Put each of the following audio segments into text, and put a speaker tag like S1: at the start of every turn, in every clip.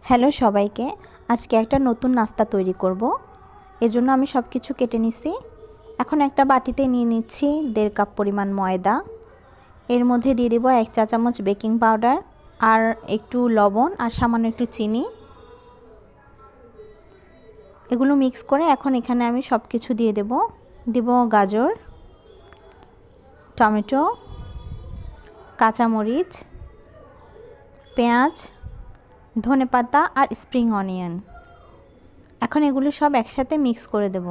S1: Hello সবাইকে, আজকে একটা নতুন নাস্তা তৈরি করব। এজন্য আমি সব কিছু কেটে নিছি। এখন একটা বাটিতে নিয়ে নিচ্ছি 1.5 কাপ পরিমাণ ময়দা। এর মধ্যে দিয়ে দেব 1 চা চামচ বেকিং পাউডার আর একটু লবণ আর সামান্য একটু চিনি। এগুলো মিক্স করে এখন এখানে আমি সব কিছু দিয়ে দেব গাজর, টমেটো, কাঁচামরিচ, পেঁয়াজ, ধনেপাতা আর স্প্রিং অনিয়ন। এখন এগুলো সব একসাথে মিক্স করে দেব।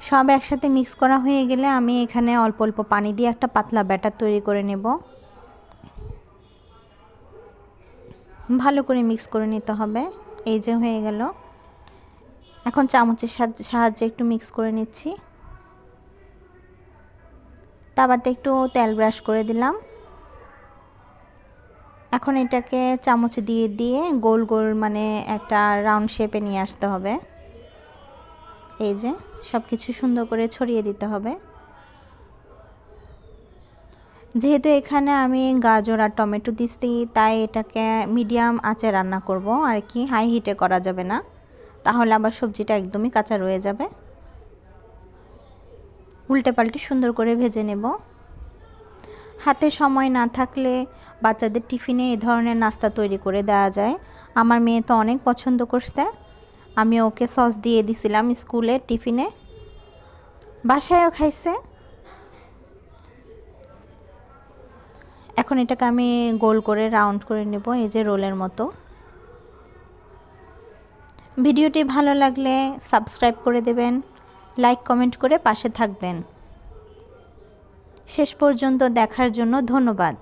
S1: সব একসাথে মিক্স করা হয়ে গেলে আমি এখানে অল্প অল্প পানি দিয়ে একটা পাতলা ব্যাটার তৈরি করে নেব। ভালো করে মিক্স করে নিতে হবে। এই যে হয়ে গেল। এখন চামচের সাহায্যে একটু মিক্স করে নিচ্ছি। তাওয়াতে একটু তেল ব্রাশ করে দিলাম। এখন এটাকে চামচ দিয়ে দিয়ে গোল গোল মানে একটা রাউন্ড শেপে নিয়ে আসতে হবে। এই যে সব কিছু সুন্দর করে ছড়িয়ে দিতে হবে। যেহেতু এখানে আমি গাজর আর টমেটো দিচ্ছি, তাই এটাকে মিডিয়াম আঁচে রান্না করব আর কি, হাই হিটে করা যাবে না, তাহলে আবার সবজিটা একদমই কাঁচা রয়ে যাবে। উল্টে পাল্টে সুন্দর করে ভেজে নেব। হাতে সময় না থাকলে বাচ্চাদের টিফিনে এই ধরনের নাস্তা তৈরি করে দেওয়া যায়। আমার মেয়ে তো অনেক পছন্দ করছে। আমি ওকে সস দিয়ে দিছিলাম স্কুলে টিফিনে, বাসায়ও খাইছে। এখন এটাকে আমি গোল করে রাউন্ড করে নেব, এই যে রোলের মতো। ভিডিওটি ভালো লাগলে সাবস্ক্রাইব করে দেবেন, লাইক কমেন্ট করে পাশে থাকবেন। শেষ পর্যন্ত দেখার জন্য ধন্যবাদ।